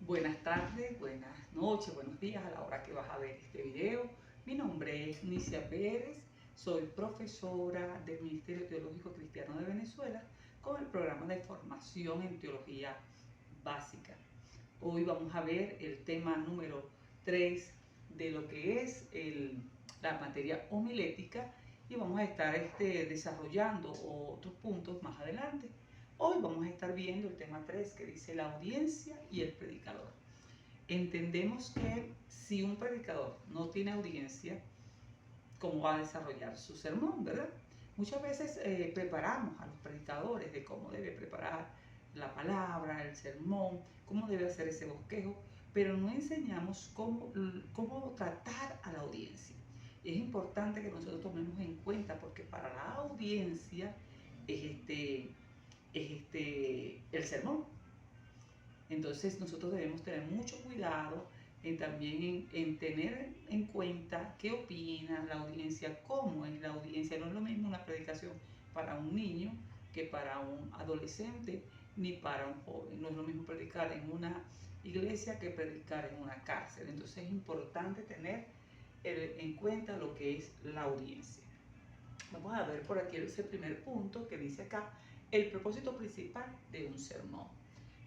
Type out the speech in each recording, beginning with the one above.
Buenas tardes, buenas noches, buenos días a la hora que vas a ver este video. Mi nombre es Nicia Pérez, soy profesora del Ministerio Teológico Cristiano de Venezuela con el programa de formación en teología básica. Hoy vamos a ver el tema número 3 de lo que es la materia homilética y vamos a estar desarrollando otros puntos más adelante. Hoy vamos a estar viendo el tema 3 que dice la audiencia y el predicador. Entendemos que si un predicador no tiene audiencia, ¿cómo va a desarrollar su sermón, verdad? Muchas veces preparamos a los predicadores de cómo debe preparar la palabra, el sermón, cómo debe hacer ese bosquejo, pero no enseñamos cómo tratar a la audiencia. Es importante que nosotros tomemos en cuenta porque para la audiencia es el sermón. Entonces nosotros debemos tener mucho cuidado en tener en cuenta qué opina la audiencia, cómo es la audiencia. No es lo mismo una predicación para un niño que para un adolescente ni para un joven. No es lo mismo predicar en una iglesia que predicar en una cárcel. Entonces es importante tener en cuenta lo que es la audiencia. Vamos a ver por aquí ese primer punto que dice acá, el propósito principal de un sermón.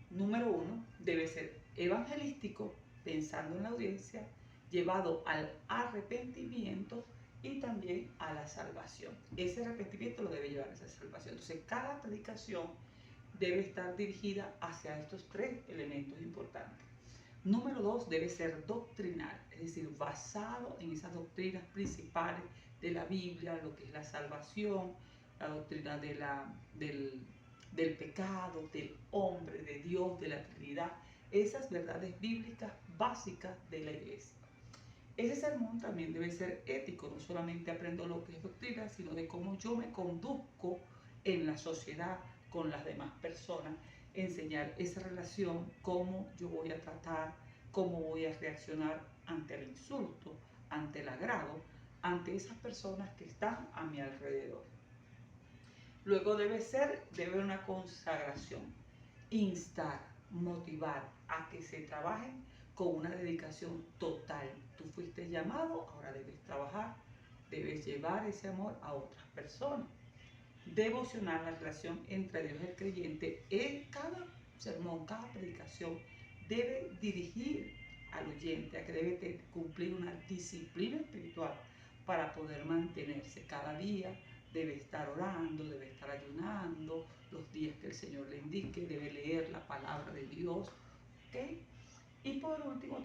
Número 1, debe ser evangelístico, pensando en la audiencia, llevado al arrepentimiento y también a la salvación. Ese arrepentimiento lo debe llevar a esa salvación. Entonces, cada predicación debe estar dirigida hacia estos tres elementos importantes. Número 2, debe ser doctrinal, es decir, basado en esas doctrinas principales de la Biblia, lo que es la salvación, la doctrina del pecado, del hombre, de Dios, de la Trinidad, esas verdades bíblicas básicas de la iglesia. Ese sermón también debe ser ético, no solamente aprendo lo que es doctrina, sino de cómo yo me conduzco en la sociedad con las demás personas, enseñar esa relación, cómo yo voy a tratar, cómo voy a reaccionar ante el insulto, ante el agrado, ante esas personas que están a mi alrededor. Luego debe haber una consagración, instar, motivar a que se trabajen con una dedicación total. Tú fuiste llamado, ahora debes trabajar, debes llevar ese amor a otras personas. Devocionar la relación entre Dios y el creyente en cada sermón, cada predicación debe dirigir al oyente a que debe cumplir una disciplina espiritual para poder mantenerse cada día. Debe estar orando, debe estar ayunando los días que el Señor le indique, debe leer la palabra de Dios. ¿Okay? Y por último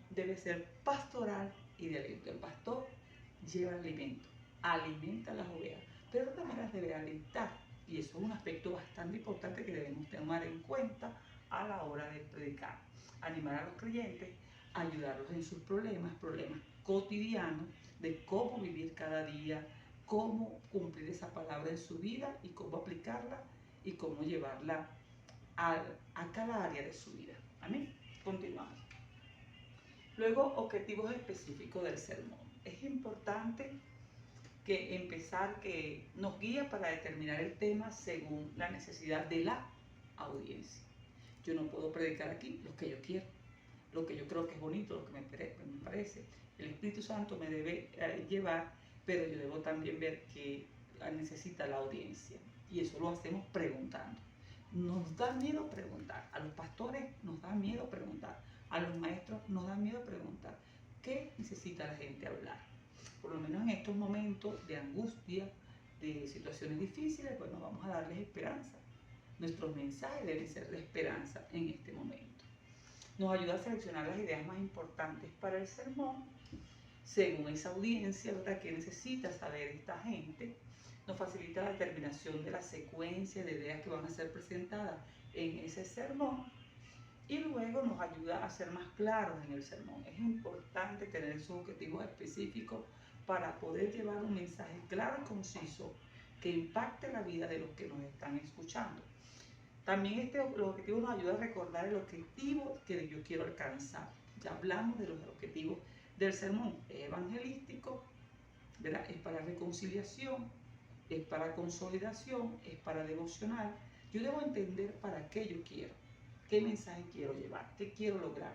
debe ser pastoral y de aliento. El pastor lleva alimento, alimenta a las ovejas, pero también las debe alentar. Y eso es un aspecto bastante importante que debemos tomar en cuenta a la hora de predicar. Animar a los creyentes, ayudarlos en sus problemas cotidianos, de cómo vivir cada día, cómo cumplir esa palabra en su vida y cómo aplicarla y cómo llevarla a cada área de su vida. Amén. Continuamos. Luego, objetivos específicos del sermón. Es importante que nos guía para determinar el tema según la necesidad de la audiencia. Yo no puedo predicar aquí lo que yo quiero, lo que yo creo que es bonito, lo que me parece. El Espíritu Santo me debe llevar, pero yo debo también ver que necesita la audiencia. Y eso lo hacemos preguntando. Nos da miedo preguntar. A los pastores nos da miedo preguntar. A los maestros nos da miedo preguntar. ¿Qué necesita la gente hablar? Por lo menos en estos momentos de angustia, de situaciones difíciles, bueno, vamos a darles esperanza. Nuestros mensajes deben ser de esperanza en este momento. Nos ayuda a seleccionar las ideas más importantes para el sermón, según esa audiencia, ¿verdad? ¿Qué necesita saber esta gente? Nos facilita la determinación de la secuencia de ideas que van a ser presentadas en ese sermón y luego nos ayuda a ser más claros en el sermón. Es importante tener esos objetivos específicos para poder llevar un mensaje claro y conciso que impacte la vida de los que nos están escuchando. También los objetivos nos ayudan a recordar el objetivo que yo quiero alcanzar. Ya hablamos de los objetivos del sermón. Es evangelístico, ¿verdad? Es para reconciliación, es para consolidación, es para devocional. Yo debo entender para qué yo quiero. ¿Qué mensaje quiero llevar? ¿Qué quiero lograr?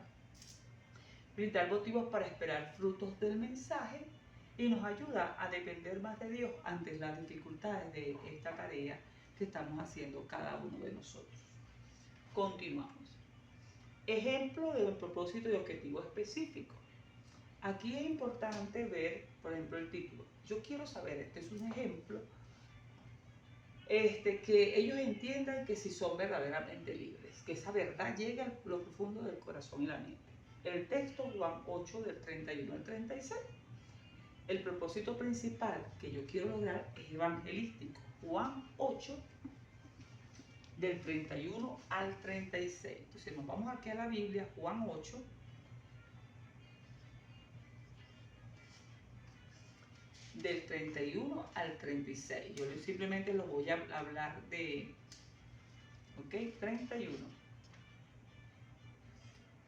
Brindar motivos para esperar frutos del mensaje y nos ayuda a depender más de Dios ante las dificultades de esta tarea que estamos haciendo cada uno de nosotros. Continuamos. Ejemplo de un propósito y objetivo específico. Aquí es importante ver, por ejemplo, el título. Yo quiero saber, este es un ejemplo, que ellos entiendan que si son verdaderamente libres, que esa verdad llega a lo profundo del corazón y la mente. El texto, Juan 8, del 31 al 36. El propósito principal que yo quiero lograr es evangelístico. Juan 8, del 31 al 36. Entonces nos vamos aquí a la Biblia, Juan 8, del 31 al 36. Yo simplemente lo voy a hablar de, ok, 31.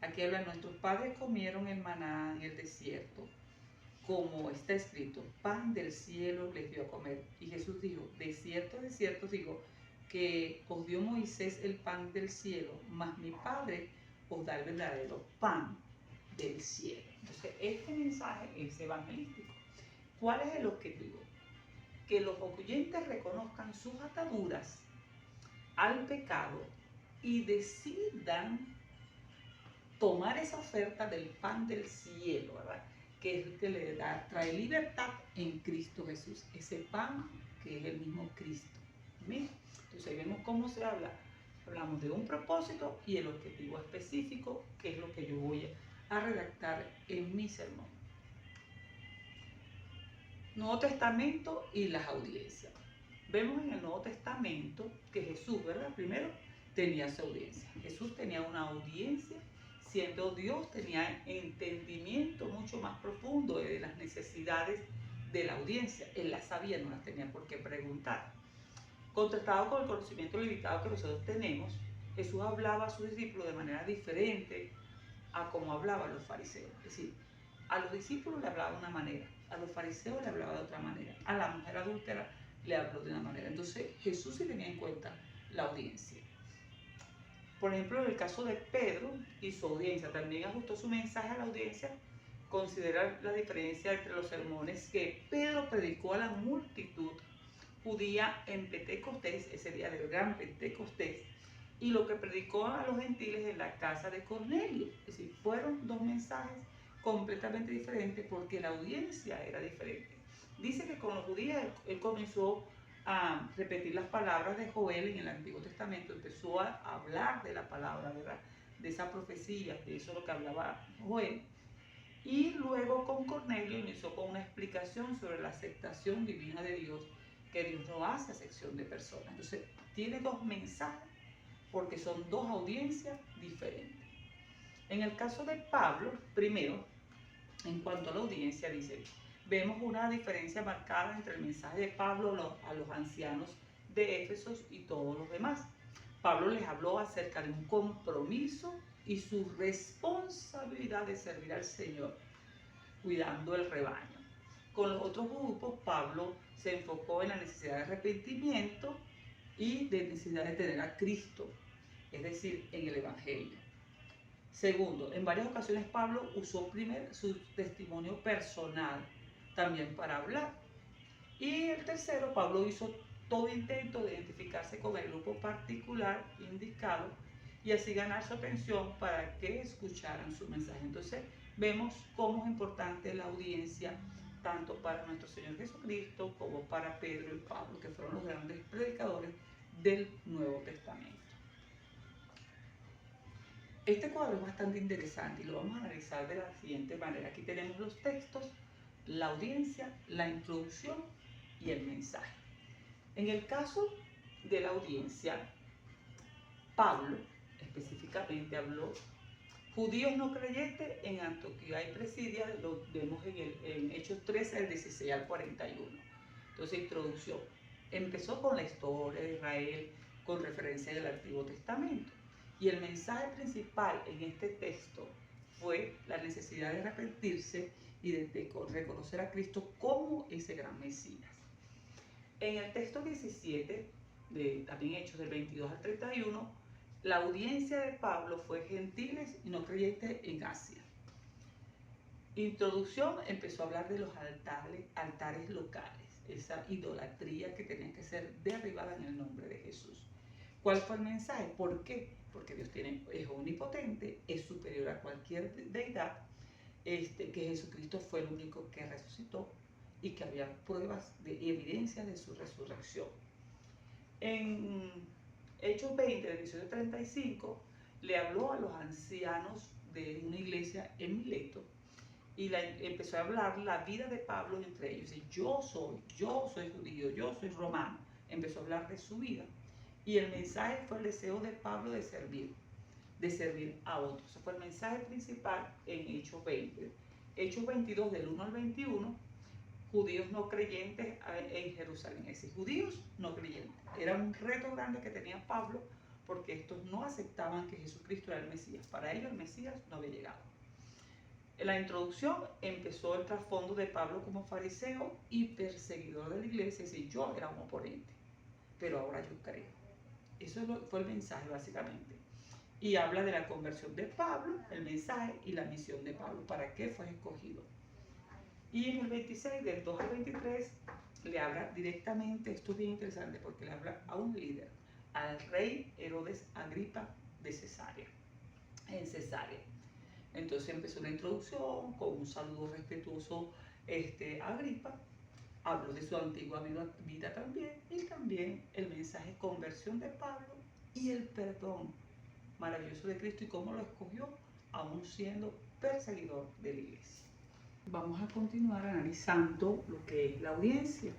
Aquí habla, nuestros padres comieron el maná en el desierto, como está escrito, pan del cielo les dio a comer. Y Jesús dijo, de cierto, digo, que os dio Moisés el pan del cielo, mas mi Padre os da el verdadero pan del cielo. Entonces, este mensaje es evangelístico. ¿Cuál es el objetivo? Que los oyentes reconozcan sus ataduras al pecado y decidan tomar esa oferta del pan del cielo, ¿verdad? Que es el que le trae libertad en Cristo Jesús, ese pan que es el mismo Cristo. ¿Bien? Entonces ahí vemos cómo se habla. Hablamos de un propósito y el objetivo específico, que es lo que yo voy a redactar en mi sermón. Nuevo Testamento y las audiencias. Vemos en el Nuevo Testamento que Jesús, ¿verdad? Primero tenía su audiencia. Jesús tenía una audiencia. Siendo Dios, tenía entendimiento mucho más profundo de las necesidades de la audiencia. Él las sabía, no las tenía por qué preguntar. Contrastado con el conocimiento limitado que nosotros tenemos, Jesús hablaba a sus discípulos de manera diferente a como hablaban los fariseos. Es decir, a los discípulos le hablaba de una manera, a los fariseos le hablaba de otra manera, a la mujer adúltera le habló de una manera. Entonces Jesús sí tenía en cuenta la audiencia. Por ejemplo, en el caso de Pedro y su audiencia, también ajustó su mensaje a la audiencia. Considera la diferencia entre los sermones que Pedro predicó a la multitud judía en Pentecostés, ese día del gran Pentecostés, y lo que predicó a los gentiles en la casa de Cornelio. Es decir, fueron dos mensajes completamente diferentes porque la audiencia era diferente. Dice que con los judíos él comenzó a repetir las palabras de Joel en el Antiguo Testamento, empezó a hablar de la palabra, ¿verdad? De esa profecía, de eso es lo que hablaba Joel. Y luego con Cornelio inició con una explicación sobre la aceptación divina de Dios, que Dios no hace acepción de personas. Entonces, tiene dos mensajes porque son dos audiencias diferentes. En el caso de Pablo, primero, en cuanto a la audiencia, dice, vemos una diferencia marcada entre el mensaje de Pablo a los ancianos de Éfeso y todos los demás. Pablo les habló acerca de un compromiso y su responsabilidad de servir al Señor, cuidando el rebaño. Con los otros grupos, Pablo se enfocó en la necesidad de arrepentimiento y de necesidad de tener a Cristo, es decir, en el Evangelio. Segundo, en varias ocasiones Pablo usó primero su testimonio personal también para hablar. Y el tercero, Pablo hizo todo intento de identificarse con el grupo particular indicado y así ganar su atención para que escucharan su mensaje. Entonces vemos cómo es importante la audiencia tanto para nuestro Señor Jesucristo como para Pedro y Pablo, que fueron los grandes predicadores del Nuevo Testamento. Este cuadro es bastante interesante y lo vamos a analizar de la siguiente manera. Aquí tenemos los textos, la audiencia, la introducción y el mensaje. En el caso de la audiencia, Pablo específicamente habló judíos no creyentes en Antioquía y Presidia, lo vemos en Hechos 13, del 16 al 41. Entonces, introducción. Empezó con la historia de Israel con referencia al Antiguo Testamento. Y el mensaje principal en este texto fue la necesidad de arrepentirse y de reconocer a Cristo como ese gran Mesías. En el texto 17, también Hechos del 22 al 31, La audiencia de Pablo fue gentiles y no creyentes en Asia. Introducción, empezó a hablar de los altares locales, esa idolatría que tenía que ser derribada en el nombre de Jesús. ¿Cuál fue el mensaje? ¿Por qué? Porque Dios es omnipotente, es superior a cualquier deidad, que Jesucristo fue el único que resucitó y que había pruebas de evidencia de su resurrección. En Hechos 20, del 18 al 35, le habló a los ancianos de una iglesia en Mileto y empezó a hablar la vida de Pablo entre ellos. Y yo soy judío, yo soy romano. Empezó a hablar de su vida. Y el mensaje fue el deseo de Pablo de servir a otros. Ese fue el mensaje principal en Hechos 20. Hechos 22, del 1 al 21, judíos no creyentes en Jerusalén. Es decir, judíos no creyentes. Era un reto grande que tenía Pablo porque estos no aceptaban que Jesucristo era el Mesías. Para ellos el Mesías no había llegado. En la introducción empezó el trasfondo de Pablo como fariseo y perseguidor de la iglesia. Es decir, yo era un oponente, pero ahora yo creo. Eso fue el mensaje básicamente. Y habla de la conversión de Pablo, el mensaje y la misión de Pablo. ¿Para qué fue escogido? Y en el 26, del 2 al 23, le habla directamente, esto es bien interesante porque le habla a un líder, al rey Herodes Agripa de Cesarea, en Cesarea. Entonces empezó una introducción con un saludo respetuoso a Agripa, habló de su antigua vida también, y también el mensaje de conversión de Pablo y el perdón maravilloso de Cristo y cómo lo escogió aún siendo perseguidor de la iglesia. Vamos a continuar analizando lo que es la audiencia.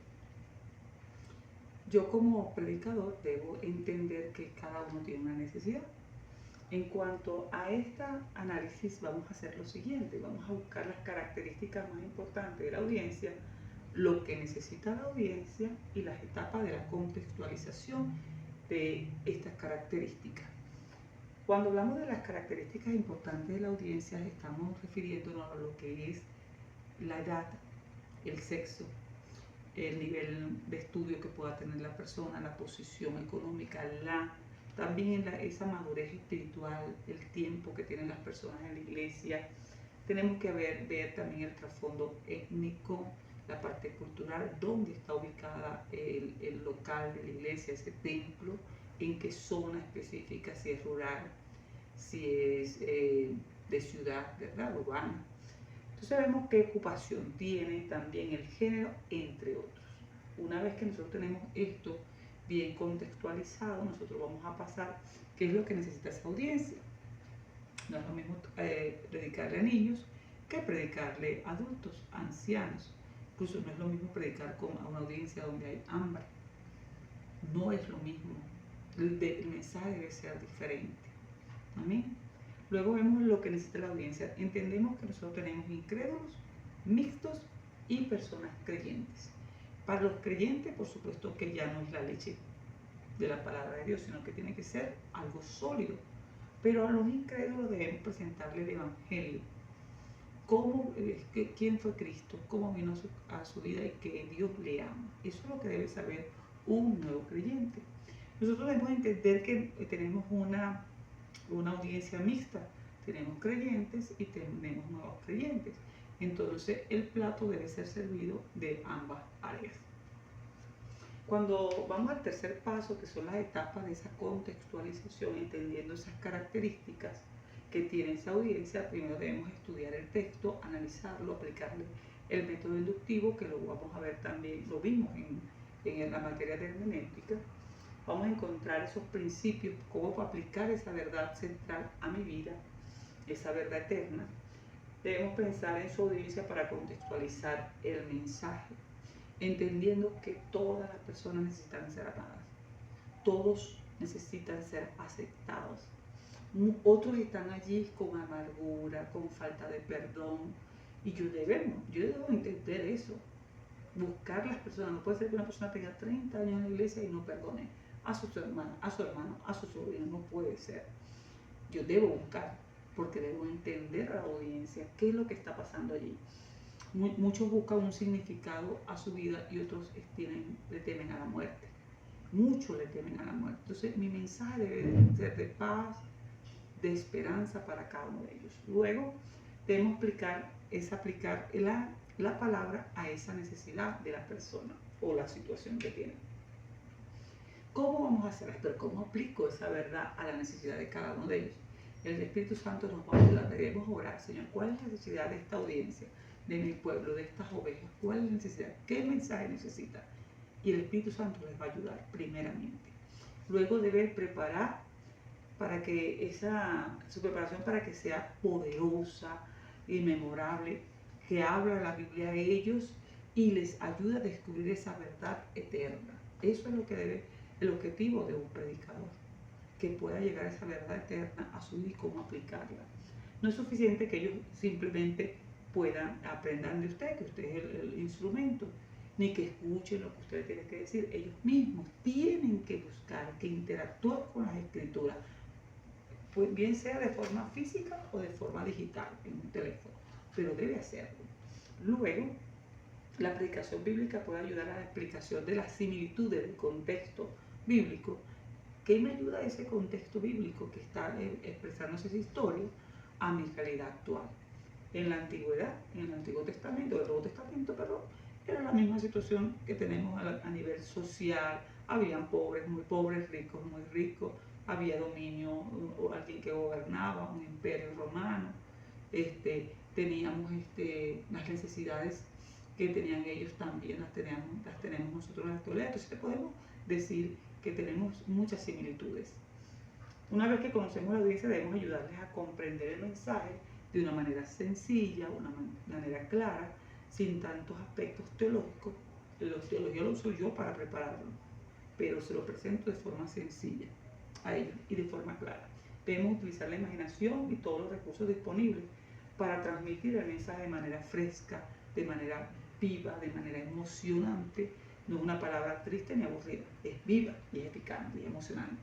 Yo como predicador debo entender que cada uno tiene una necesidad. En cuanto a este análisis vamos a hacer lo siguiente, vamos a buscar las características más importantes de la audiencia, lo que necesita la audiencia y las etapas de la contextualización de estas características. Cuando hablamos de las características importantes de la audiencia estamos refiriéndonos a lo que es la edad, el sexo, el nivel de estudio que pueda tener la persona, la posición económica, también esa madurez espiritual, el tiempo que tienen las personas en la iglesia. Tenemos que ver también el trasfondo étnico, la parte cultural, dónde está ubicada el local de la iglesia, ese templo, en qué zona específica, si es rural, si es de ciudad, ¿verdad? Urbana. Entonces vemos qué ocupación tiene, también el género, entre otros. Una vez que nosotros tenemos esto bien contextualizado, nosotros vamos a pasar qué es lo que necesita esa audiencia. No es lo mismo predicarle a niños que predicarle a adultos, ancianos. Incluso no es lo mismo predicar a una audiencia donde hay hambre. No es lo mismo. El mensaje debe ser diferente. Amén. Luego vemos lo que necesita la audiencia. Entendemos que nosotros tenemos incrédulos, mixtos y personas creyentes. Para los creyentes, por supuesto que ya no es la leche de la palabra de Dios, sino que tiene que ser algo sólido. Pero a los incrédulos debemos presentarle el Evangelio. ¿Quién fue Cristo? ¿Cómo vino a su vida y que Dios le ama? Eso es lo que debe saber un nuevo creyente. Nosotros debemos entender que tenemos una audiencia mixta. Tenemos creyentes y tenemos nuevos creyentes. Entonces el plato debe ser servido de ambas áreas. Cuando vamos al tercer paso, que son las etapas de esa contextualización, entendiendo esas características que tiene esa audiencia, primero debemos estudiar el texto, analizarlo, aplicarle el método inductivo, que lo vamos a ver también, lo vimos en la materia de hermenéutica. Vamos a encontrar esos principios, cómo aplicar esa verdad central a mi vida, esa verdad eterna. Debemos pensar en su audiencia para contextualizar el mensaje, entendiendo que todas las personas necesitan ser amadas, todos necesitan ser aceptados. Otros están allí con amargura, con falta de perdón, y yo debo entender eso, buscar las personas. No puede ser que una persona tenga 30 años en la iglesia y no perdone a su hermano, a su sobrino, no puede ser. Yo debo buscar, porque debo entender a la audiencia qué es lo que está pasando allí. Muchos buscan un significado a su vida y otros le temen a la muerte. mucho le temen a la muerte. Entonces mi mensaje debe ser de paz, de esperanza para cada uno de ellos. Luego debemos aplicar la palabra a esa necesidad de la persona o la situación que tiene. ¿Cómo vamos a hacer esto? ¿Cómo aplico esa verdad a la necesidad de cada uno de ellos? El Espíritu Santo nos va a ayudar. Debemos orar, Señor, ¿cuál es la necesidad de esta audiencia, de mi pueblo, de estas ovejas? ¿Cuál es la necesidad? ¿Qué mensaje necesita? Y el Espíritu Santo les va a ayudar primeramente. Luego debe preparar para que su preparación para que sea poderosa y memorable, que habla la Biblia a ellos y les ayuda a descubrir esa verdad eterna. Eso es lo que debe, el objetivo de un predicador, que pueda llegar a esa verdad eterna a su vida y cómo aplicarla. No es suficiente que ellos simplemente aprendan de usted, que usted es el instrumento, ni que escuchen lo que usted tiene que decir. Ellos mismos tienen que buscar, que interactúen con las escrituras, pues bien sea de forma física o de forma digital en un teléfono, pero debe hacerlo. Luego, la predicación bíblica puede ayudar a la explicación de las similitudes del contexto bíblico. ¿Qué me ayuda ese contexto bíblico que está expresando esa historia a mi realidad actual? En la antigüedad, en el Antiguo Testamento, el Nuevo Testamento, perdón, era la misma situación que tenemos a nivel social. Habían pobres, muy pobres, ricos, muy ricos. Había dominio, o alguien que gobernaba, un imperio romano. Teníamos las necesidades que tenían ellos también, las tenemos nosotros en la actualidad. Entonces podemos decir que tenemos muchas similitudes. Una vez que conocemos la audiencia, debemos ayudarles a comprender el mensaje de una manera sencilla, una manera clara, sin tantos aspectos teológicos. La teología lo uso yo para prepararlo, pero se lo presento de forma sencilla a ellos y de forma clara. Debemos utilizar la imaginación y todos los recursos disponibles para transmitir el mensaje de manera fresca, de manera viva, de manera emocionante. No es una palabra triste ni aburrida, es viva y es picante y emocionante.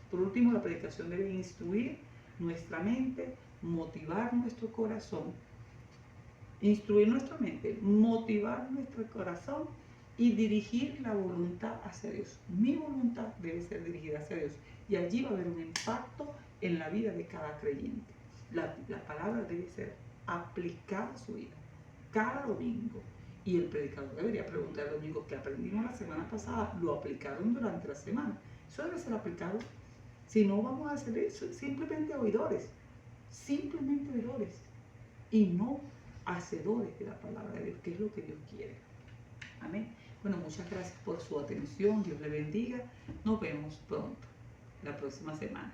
Por último, la predicación debe instruir nuestra mente, motivar nuestro corazón, instruir nuestra mente, motivar nuestro corazón y dirigir la voluntad hacia Dios. Mi voluntad debe ser dirigida hacia Dios y allí va a haber un impacto en la vida de cada creyente. La palabra debe ser aplicada a su vida cada domingo. Y el predicador debería preguntar el domingo que aprendimos la semana pasada, lo aplicaron durante la semana. Eso debe ser aplicado. Si no, vamos a hacer eso, simplemente oidores y no hacedores de la palabra de Dios, que es lo que Dios quiere. Amén. Bueno, muchas gracias por su atención. Dios le bendiga. Nos vemos pronto, la próxima semana.